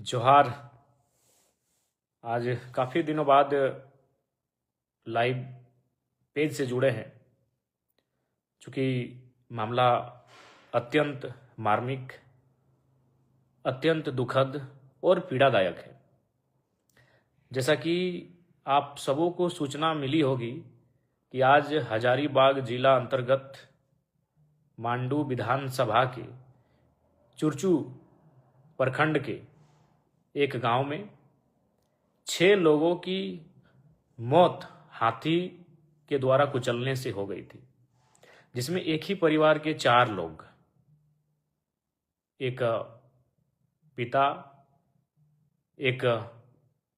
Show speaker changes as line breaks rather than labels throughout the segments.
जोहार। आज काफ़ी दिनों बाद लाइव पेज से जुड़े हैं, चूँकि मामला अत्यंत मार्मिक, अत्यंत दुखद और पीड़ादायक है। जैसा कि आप सबों को सूचना मिली होगी कि आज हजारीबाग जिला अंतर्गत मांडू विधानसभा के चुरचू प्रखंड के एक गांव में 6 लोगों की मौत हाथी के द्वारा कुचलने से हो गई थी, जिसमें एक ही परिवार के 4 लोग, एक पिता, एक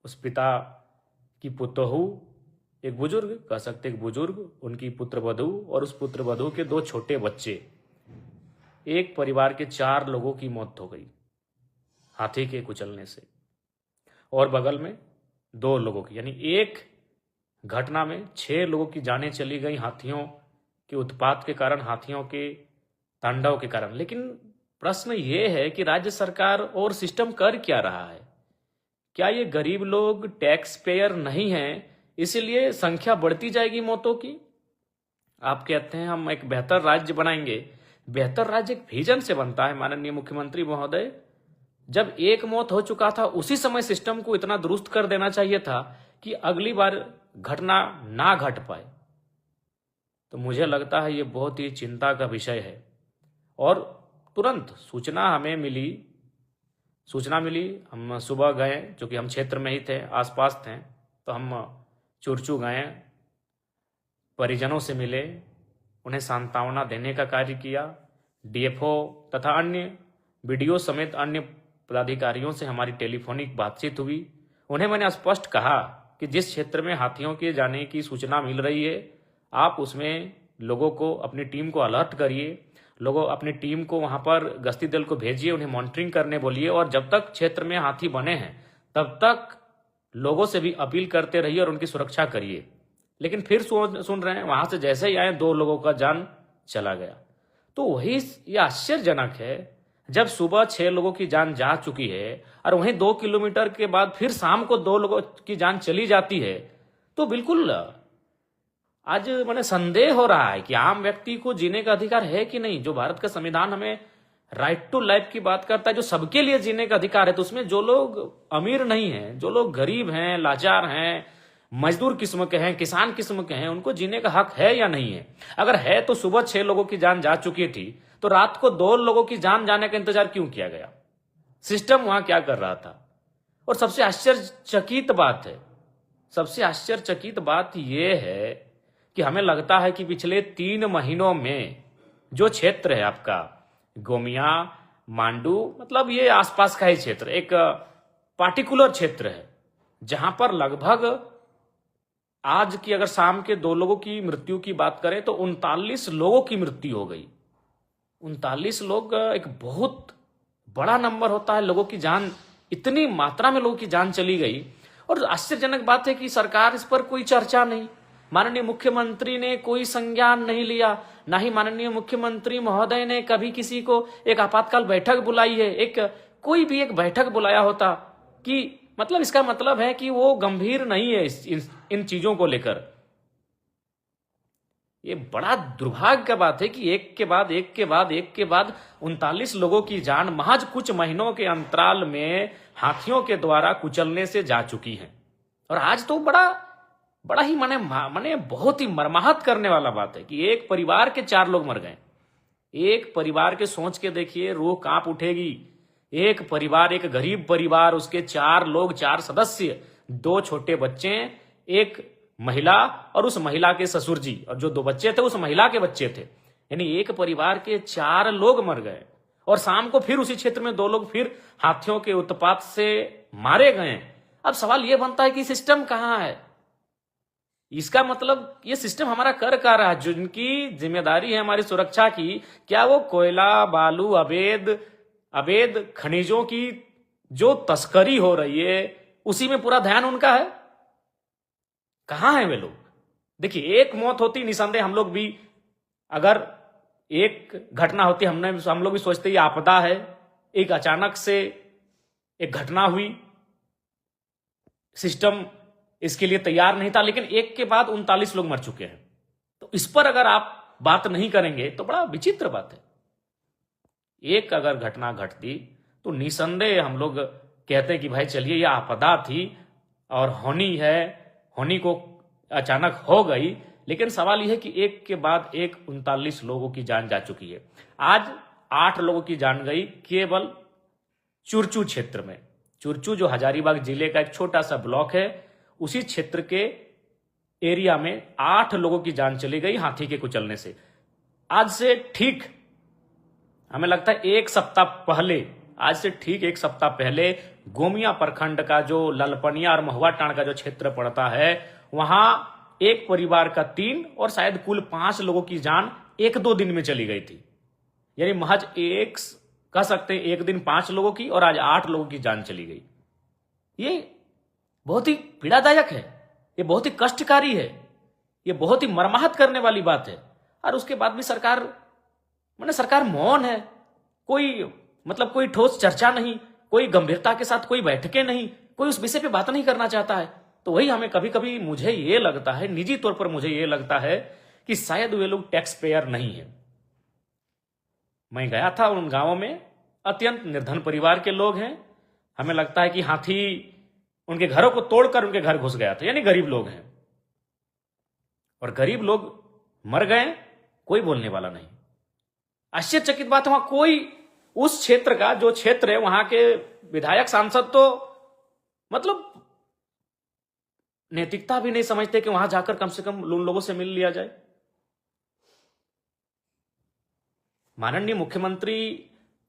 उस पिता की पुतोहू, एक बुजुर्ग, कह सकते एक बुजुर्ग, उनकी पुत्रवधू और उस पुत्रवधू के 2 छोटे बच्चे, एक परिवार के 4 लोगों की मौत हो गई हाथी के कुचलने से। और बगल में 2 लोगों की, यानी एक घटना में 6 लोगों की जानें चली गई हाथियों के उत्पात के कारण, हाथियों के तांडव के कारण। लेकिन प्रश्न ये है कि राज्य सरकार और सिस्टम कर क्या रहा है? क्या ये गरीब लोग टैक्स पेयर नहीं हैं, इसीलिए संख्या बढ़ती जाएगी मौतों की? आप कहते हैं हम एक बेहतर राज्य बनाएंगे। बेहतर राज्य एक विजन से बनता है माननीय मुख्यमंत्री महोदय। जब एक मौत हो चुका था, उसी समय सिस्टम को इतना दुरुस्त कर देना चाहिए था कि अगली बार घटना ना घट पाए। तो मुझे लगता है ये बहुत ही चिंता का विषय है। और तुरंत सूचना मिली, हम सुबह गए, जो कि हम क्षेत्र में ही थे, आसपास थे, तो हम चुरचू गए, परिजनों से मिले, उन्हें सांत्वना देने का कार्य किया। डीएफओ तथा अन्य बीडीओ समेत अन्य पदाधिकारियों से हमारी टेलीफोनिक बातचीत हुई। उन्हें मैंने स्पष्ट कहा कि जिस क्षेत्र में हाथियों के जाने की सूचना मिल रही है, आप उसमें लोगों को, अपनी टीम को अलर्ट करिए, लोगों अपनी टीम को वहां पर गश्ती दल को भेजिए, उन्हें मॉनिटरिंग करने बोलिए, और जब तक क्षेत्र में हाथी बने हैं तब तक लोगों से भी अपील करते रहिए और उनकी सुरक्षा करिए। लेकिन फिर सुन रहे हैं, वहां से जैसे ही आए 2 लोगों का जान चला गया। तो वही ये आश्चर्यजनक है, जब सुबह 6 लोगों की जान जा चुकी है और वहीं 2 किलोमीटर के बाद फिर शाम को 2 लोगों की जान चली जाती है, तो बिल्कुल आज मैंने संदेह हो रहा है कि आम व्यक्ति को जीने का अधिकार है कि नहीं। जो भारत का संविधान हमें राइट टू लाइफ की बात करता है, जो सबके लिए जीने का अधिकार है, तो उसमें जो लोग अमीर नहीं हैं, जो लोग गरीब हैं, लाचार हैं, मजदूर किस्म के हैं, किसान किस्म के हैं, उनको जीने का हक है या नहीं है? अगर है तो सुबह 6 लोगों की जान जा चुकी थी, तो रात को 2 लोगों की जान जाने का इंतजार क्यों किया गया? सिस्टम वहां क्या कर रहा था? और सबसे आश्चर्यचकित बात यह है कि हमें लगता है कि पिछले 3 महीनों में जो क्षेत्र है आपका गोमिया, मांडू, मतलब ये आसपास का ही क्षेत्र, एक पार्टिकुलर क्षेत्र है जहां पर लगभग आज की अगर शाम के 2 लोगों की मृत्यु की बात करें तो 39 लोगों की मृत्यु हो गई। 39 लोग एक बहुत बड़ा नंबर होता है। लोगों की जान, इतनी मात्रा में लोगों की जान चली गई। और आश्चर्यजनक बात है कि सरकार इस पर कोई चर्चा नहीं, माननीय मुख्यमंत्री ने कोई संज्ञान नहीं लिया, ना ही माननीय मुख्यमंत्री महोदय ने कभी किसी को एक आपातकाल बैठक बुलाई है, कोई भी एक बैठक बुलाया होता कि मतलब इसका मतलब है कि वो गंभीर नहीं है इन चीजों को लेकर। ये बड़ा दुर्भाग्य का बात है कि एक के बाद 39 लोगों की जान महज कुछ महीनों के अंतराल में हाथियों के द्वारा कुचलने से जा चुकी है। और आज तो बड़ा ही माने बहुत ही मर्माहत करने वाला बात है कि एक परिवार के 4 लोग मर गए। एक परिवार के सोच के देखिए, रूह कांप उठेगी। एक परिवार, एक गरीब परिवार, उसके 4 लोग, 4 सदस्य, 2 छोटे बच्चे, एक महिला और उस महिला के ससुर जी, और जो 2 बच्चे थे उस महिला के बच्चे थे, यानी एक परिवार के 4 लोग मर गए। और शाम को फिर उसी क्षेत्र में 2 लोग फिर हाथियों के उत्पात से मारे गए। अब सवाल यह बनता है कि सिस्टम कहां है? इसका मतलब ये सिस्टम हमारा कर क्या रहा है? जिनकी जिम्मेदारी है हमारी सुरक्षा की, क्या वो कोयला, बालू, अवैध खनिजों की जो तस्करी हो रही है उसी में पूरा ध्यान उनका है? कहां है वे लोग? देखिए, एक मौत होती, निसंदेह हम लोग भी, अगर एक घटना होती, हम लोग भी सोचते ये आपदा है, एक अचानक से एक घटना हुई, सिस्टम इसके लिए तैयार नहीं था, लेकिन एक के बाद 39 लोग मर चुके हैं। तो इस पर अगर आप बात नहीं करेंगे तो बड़ा विचित्र बात है। एक अगर घटना घटती तो निसंदेह हम लोग कहते हैं कि भाई चलिए यह आपदा थी और होनी को अचानक हो गई, लेकिन सवाल यह है कि एक के बाद एक 39 लोगों की जान जा चुकी है। आज 8 लोगों की जान गई केवल चुरचू क्षेत्र में। चुरचू जो हजारीबाग जिले का एक छोटा सा ब्लॉक है, उसी क्षेत्र के एरिया में 8 लोगों की जान चली गई हाथी के कुचलने से। आज से ठीक हमें लगता है एक सप्ताह पहले, आज से ठीक एक सप्ताह पहले गोमिया प्रखंड का जो ललपनिया और महुआ टांड का जो क्षेत्र पड़ता है, वहां एक परिवार का 3 और शायद कुल 5 लोगों की जान 1-2 दिन में चली गई थी। यानी महज एक कह सकते हैं एक दिन 5 लोगों की और आज 8 लोगों की जान चली गई। ये बहुत ही पीड़ादायक है, ये बहुत ही कष्टकारी है, ये बहुत ही मर्माहत करने वाली बात है। और उसके बाद भी सरकार मौन है। कोई ठोस चर्चा नहीं, कोई गंभीरता के साथ कोई बैठकें नहीं, कोई उस विषय पे बात नहीं करना चाहता है। तो वही हमें कभी कभी मुझे ये लगता है, निजी तौर पर मुझे ये लगता है कि शायद वे लोग टैक्स पेयर नहीं है। मैं गया था उन गांवों में, अत्यंत निर्धन परिवार के लोग हैं। हमें लगता है कि हाथी उनके घरों को तोड़कर उनके घर घुस गया था, यानी गरीब लोग हैं। और गरीब लोग मर गए, कोई बोलने वाला नहीं। आश्चर्यचकित बात है, वहां कोई उस क्षेत्र का जो क्षेत्र है, वहां के विधायक सांसद तो मतलब नैतिकता भी नहीं समझते कि वहां जाकर कम से कम उन लोगों से मिल लिया जाए। माननीय मुख्यमंत्री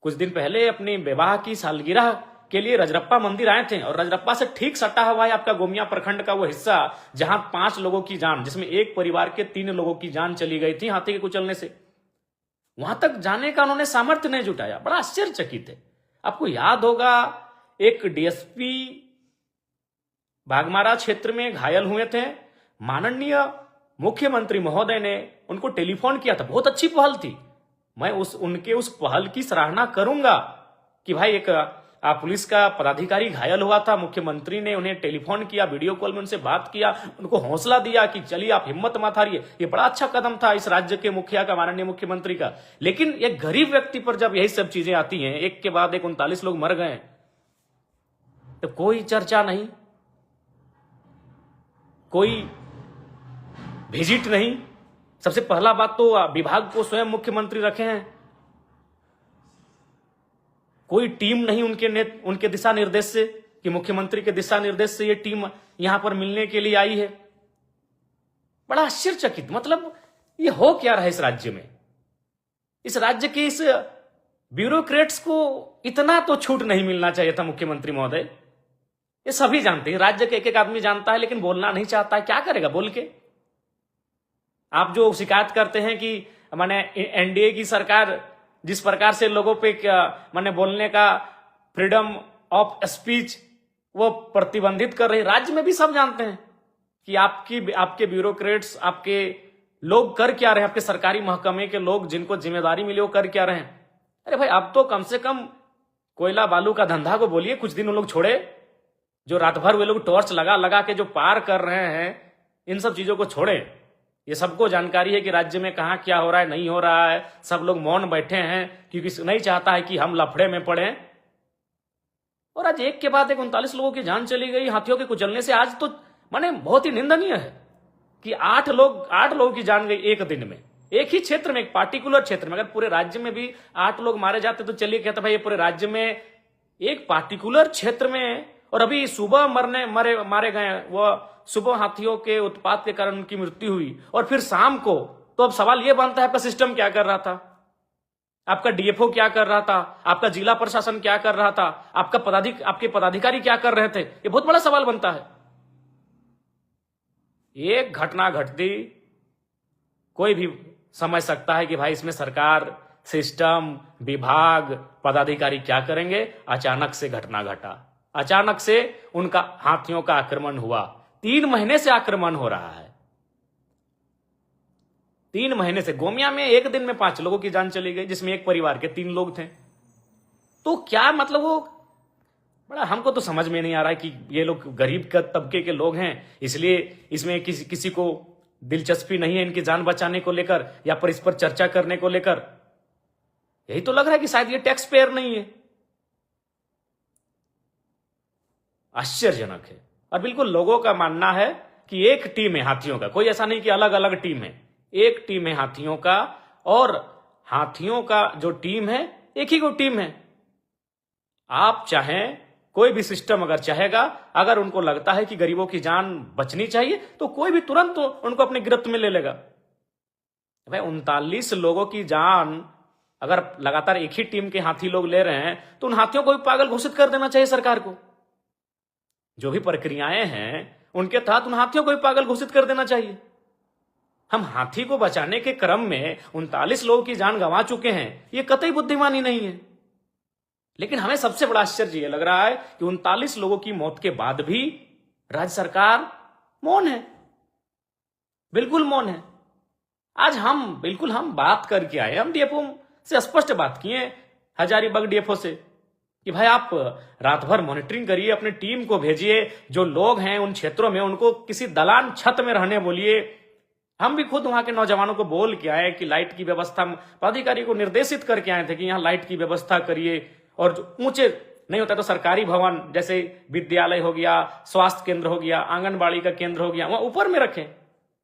कुछ दिन पहले अपनी विवाह की सालगिरह के लिए रजरप्पा मंदिर आए थे, और रजरप्पा से ठीक सटा हुआ है आपका गोमिया प्रखंड का वो हिस्सा जहां 5 लोगों की जान, जिसमें एक परिवार के 3 लोगों की जान चली गई थी हाथी के कुचलने से। वहां तक जाने का उन्होंने सामर्थ्य नहीं जुटाया। बड़ा आश्चर्यचकित है। आपको याद होगा एक डीएसपी बाघमारा क्षेत्र में घायल हुए थे, माननीय मुख्यमंत्री महोदय ने उनको टेलीफोन किया था। बहुत अच्छी पहल थी, मैं उनके उस पहल की सराहना करूंगा कि भाई एक पुलिस का पदाधिकारी घायल हुआ था, मुख्यमंत्री ने उन्हें टेलीफोन किया, वीडियो कॉल में उनसे बात किया, उनको हौसला दिया कि चलिए आप हिम्मत मत हारिए। ये बड़ा अच्छा कदम था इस राज्य के मुखिया का, माननीय मुख्यमंत्री का। लेकिन एक गरीब व्यक्ति पर जब यही सब चीजें आती हैं, एक के बाद एक 39 लोग मर गए, तो कोई चर्चा नहीं, कोई विजिट नहीं। सबसे पहला बात तो विभाग को स्वयं मुख्यमंत्री रखे हैं, कोई टीम नहीं उनके दिशा निर्देश से कि मुख्यमंत्री के दिशा निर्देश से ये टीम यहां पर मिलने के लिए आई है। बड़ा आश्चर्यचकित, मतलब ये हो क्या रहा है इस राज्य में। इस राज्य के इस ब्यूरोक्रेट्स को इतना तो छूट नहीं मिलना चाहिए था मुख्यमंत्री महोदय। ये सभी जानते हैं, राज्य के एक एक आदमी जानता है, लेकिन बोलना नहीं चाहता है। क्या करेगा बोल के? आप जो शिकायत करते हैं कि माने एनडीए की सरकार जिस प्रकार से लोगों पे माने बोलने का फ्रीडम ऑफ स्पीच वो प्रतिबंधित कर रही, राज्य में भी सब जानते हैं कि आपके ब्यूरोक्रेट्स, आपके लोग कर क्या रहे हैं, आपके सरकारी महकमे के लोग जिनको जिम्मेदारी मिली वो कर क्या रहे हैं। अरे भाई, अब तो कम से कम कोयला बालू का धंधा को बोलिए, कुछ दिन उन लोग छोड़े। जो रात भर वे लोग टॉर्च लगा लगा के जो पार कर रहे हैं, इन सब चीजों को छोड़े। ये सबको जानकारी है कि राज्य में कहां क्या हो रहा है, नहीं हो रहा है। सब लोग मौन बैठे हैं क्योंकि नहीं चाहता है कि हम लफड़े में पड़े। और आज एक के बाद एक 39 लोगों की जान चली गई हाथियों के कुचलने से। आज तो माने बहुत ही निंदनीय है कि 8 लोगों की जान गई एक दिन में, एक ही क्षेत्र में, एक पार्टिकुलर क्षेत्र में। अगर पूरे राज्य में भी 8 लोग मारे जाते तो चलिए कहते भाई ये पूरे राज्य में एक पार्टिकुलर क्षेत्र में। और अभी सुबह मारे गए, वो सुबह हाथियों के उत्पात के कारण उनकी मृत्यु हुई, और फिर शाम को। तो अब सवाल यह बनता है आपका सिस्टम क्या कर रहा था, आपका डीएफओ क्या कर रहा था, आपका जिला प्रशासन क्या कर रहा था, आपके पदाधिकारी क्या कर रहे थे। ये बहुत बड़ा सवाल बनता है। एक घटना घटती, कोई भी समझ सकता है कि भाई इसमें सरकार, सिस्टम, विभाग, पदाधिकारी क्या करेंगे। अचानक से घटना घटा, अचानक से उनका हाथियों का आक्रमण हुआ। 3 महीने से आक्रमण हो रहा है, 3 महीने से। गोमिया में एक दिन में 5 लोगों की जान चली गई, जिसमें एक परिवार के 3 लोग थे। तो क्या मतलब वो बड़ा हमको तो समझ में नहीं आ रहा है कि ये लोग गरीब का तबके के लोग हैं, इसलिए इसमें किसी को दिलचस्पी नहीं है इनकी जान बचाने को लेकर या पर इस पर चर्चा करने को लेकर। यही तो लग रहा है कि शायद ये टैक्स पेयर नहीं है। आश्चर्यजनक है। और बिल्कुल लोगों का मानना है कि एक टीम है हाथियों का, कोई ऐसा नहीं कि अलग अलग टीम है, एक टीम है हाथियों का, और हाथियों का जो टीम है एक ही को टीम है। आप चाहें, कोई भी सिस्टम अगर चाहेगा, अगर उनको लगता है कि गरीबों की जान बचनी चाहिए तो कोई भी तुरंत उनको अपनी गिरफ्त में ले लेगा। भाई 39 लोगों की जान अगर लगातार एक ही टीम के हाथी लोग ले रहे हैं तो उन हाथियों को भी पागल घोषित कर देना चाहिए सरकार को। जो भी प्रक्रियाएं हैं उनके तहत उन हाथियों को भी पागल घोषित कर देना चाहिए। हम हाथी को बचाने के क्रम में 39 लोगों की जान गंवा चुके हैं, यह कतई बुद्धिमानी नहीं है। लेकिन हमें सबसे बड़ा आश्चर्य यह लग रहा है कि 39 लोगों की मौत के बाद भी राज्य सरकार मौन है, बिल्कुल मौन है। आज हम बात करके आए, हम डीएफओ से स्पष्ट बात किए, हजारीबाग डीएफओ से, कि भाई आप रात भर मॉनिटरिंग करिए, अपनी टीम को भेजिए, जो लोग हैं उन क्षेत्रों में उनको किसी दलान छत में रहने बोलिए। हम भी खुद वहां के नौजवानों को बोल के आए कि लाइट की व्यवस्था, पदाधिकारी को निर्देशित करके आए थे कि यहां लाइट की व्यवस्था करिए, और जो ऊंचे नहीं होता तो सरकारी भवन जैसे विद्यालय हो गया, स्वास्थ्य केंद्र हो गया, आंगनबाड़ी का केंद्र हो गया, वहां ऊपर में रखें।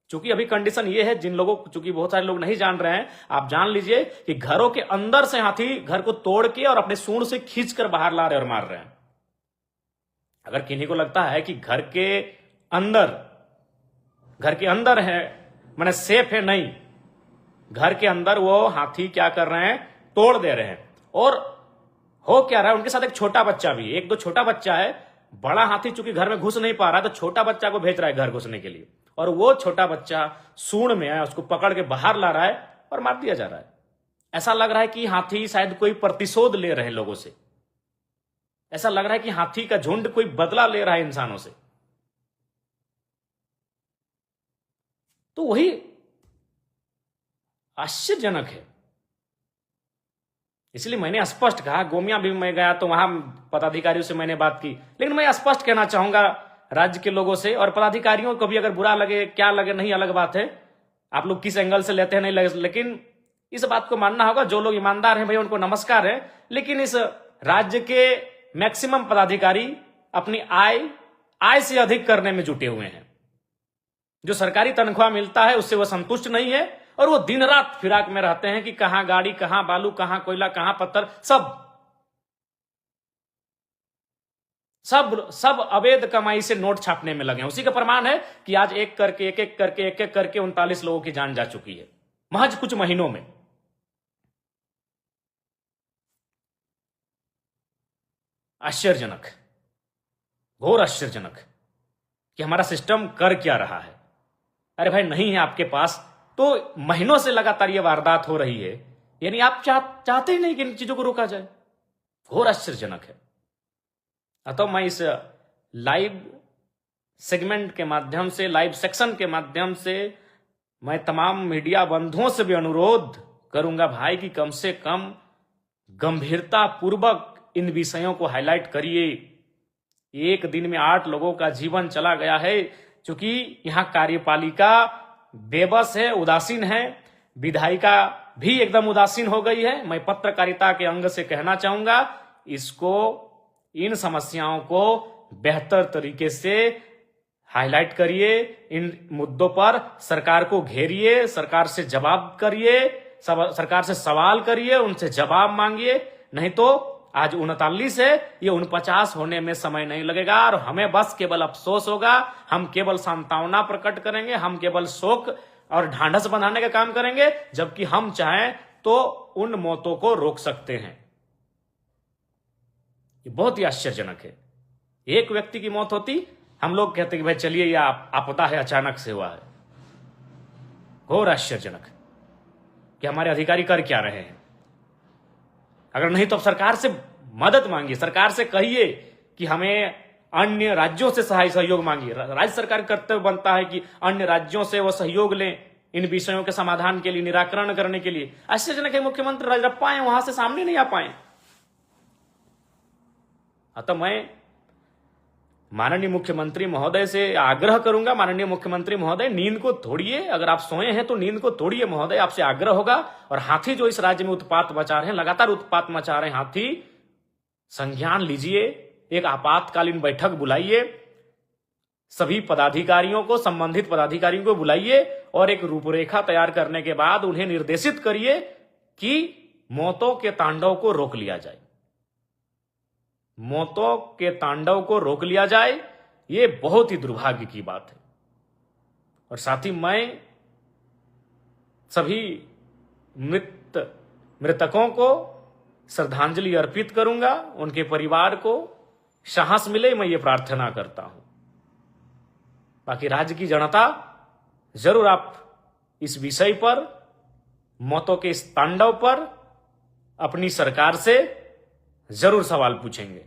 चूंकि अभी कंडीशन ये है, जिन लोगों, चूंकि बहुत सारे लोग नहीं जान रहे हैं, आप जान लीजिए कि घरों के अंदर से हाथी घर को तोड़ के और अपने सूंड से खींचकर बाहर ला रहे और मार रहे हैं। अगर किन्हीं को लगता है कि घर के अंदर है माने सेफ है, नहीं, घर के अंदर वो हाथी क्या कर रहे हैं, तोड़ दे रहे हैं। और हो क्या रहा है, उनके साथ एक छोटा बच्चा भी, एक दो छोटा बच्चा है। बड़ा हाथी चूंकि घर में घुस नहीं पा रहा है तो छोटा बच्चा को भेज रहा है घर घुसने के लिए, और वो छोटा बच्चा सूंड में है, उसको पकड़ के बाहर ला रहा है और मार दिया जा रहा है। ऐसा लग रहा है कि हाथी शायद कोई प्रतिशोध ले रहे हैं लोगों से, ऐसा लग रहा है कि हाथी का झुंड कोई बदला ले रहा है इंसानों से। तो वही आश्चर्यजनक है। इसलिए मैंने स्पष्ट कहा, गोमिया भी मैं गया तो वहां पदाधिकारियों से मैंने बात की, लेकिन मैं स्पष्ट कहना चाहूंगा राज्य के लोगों से, और पदाधिकारियों को भी अगर बुरा लगे, क्या लगे, नहीं अलग बात है, आप लोग किस एंगल से लेते हैं नहीं लगे, लेकिन इस बात को मानना होगा, जो लोग ईमानदार हैं भैया उनको नमस्कार है, लेकिन इस राज्य के मैक्सिमम पदाधिकारी अपनी आय से अधिक करने में जुटे हुए हैं। जो सरकारी तनख्वाह मिलता है उससे वो संतुष्ट नहीं है, और वो दिन रात फिराक में रहते हैं कि कहां गाड़ी, कहां बालू, कहां कोयला, कहां पत्थर, सब अवैध कमाई से नोट छापने में लगे हैं। उसी का प्रमाण है कि आज एक एक करके 39 लोगों की जान जा चुकी है महज कुछ महीनों में। आश्चर्यजनक, घोर आश्चर्यजनक कि हमारा सिस्टम कर क्या रहा है। अरे भाई नहीं है आपके पास तो महीनों से लगातार ये वारदात हो रही है, यानी आप चाहते ही नहीं कि इन चीजों को रोका जाए। घोर आश्चर्यजनक है। अतः मैं इस लाइव सेगमेंट के माध्यम से, लाइव सेक्शन के माध्यम से मैं तमाम मीडिया बंधुओं से भी अनुरोध करूंगा भाई कि कम से कम गंभीरता पूर्वक इन विषयों को हाईलाइट करिए। एक दिन में 8 लोगों का जीवन चला गया है। चूंकि यहां कार्यपालिका बेबस है, उदासीन है, विधायिका भी एकदम उदासीन हो गई है। मैं पत्रकारिता के अंग से कहना चाहूंगा, इन समस्याओं को बेहतर तरीके से हाईलाइट करिए, इन मुद्दों पर सरकार को घेरिए, सरकार से जवाब करिए, सरकार से सवाल करिए, उनसे जवाब मांगिए। नहीं तो आज 39 है, ये 49 होने में समय नहीं लगेगा, और हमें बस केवल अफसोस होगा। हम केवल सांत्वना प्रकट करेंगे, हम केवल शोक और ढांढस बंधाने का काम करेंगे, जबकि हम चाहें तो उन मौतों को रोक सकते हैं। ये बहुत ही आश्चर्यजनक है। एक व्यक्ति की मौत होती, हम लोग कहते कि भाई चलिए यह आपदा है, अचानक से हुआ है। घोर आश्चर्यजनक कि हमारे अधिकारी कर क्या रहे हैं। अगर नहीं तो अब सरकार से मदद मांगिए, सरकार से कहिए कि हमें अन्य राज्यों से सहयोग मांगिए। राज्य सरकार का कर्तव्य बनता है कि अन्य राज्यों से वो सहयोग लें इन विषयों के समाधान के लिए, निराकरण करने के लिए। आश्चर्यजनक है मुख्यमंत्री राजरप्पा आए, वहां से सामने नहीं आ पाए। अतः मैं माननीय मुख्यमंत्री महोदय से आग्रह करूंगा, माननीय मुख्यमंत्री महोदय नींद को तोड़िए, अगर आप सोए हैं तो नींद को तोड़िए महोदय, आपसे आग्रह होगा। और हाथी जो इस राज्य में उत्पात मचा रहे हैं, लगातार उत्पात मचा रहे हैं हाथी, संज्ञान लीजिए, एक आपातकालीन बैठक बुलाइए, सभी पदाधिकारियों को, संबंधित पदाधिकारियों को बुलाइए और एक रूपरेखा तैयार करने के बाद उन्हें निर्देशित करिए कि मौतों के तांडव को रोक लिया जाए, मौतों के तांडव को रोक लिया जाए। यह बहुत ही दुर्भाग्य की बात है। और साथ ही मैं सभी मृतकों को श्रद्धांजलि अर्पित करूंगा, उनके परिवार को साहस मिले, मैं ये प्रार्थना करता हूं। बाकी राज्य की जनता, जरूर आप इस विषय पर, मौतों के इस तांडव पर अपनी सरकार से जरूर सवाल पूछेंगे।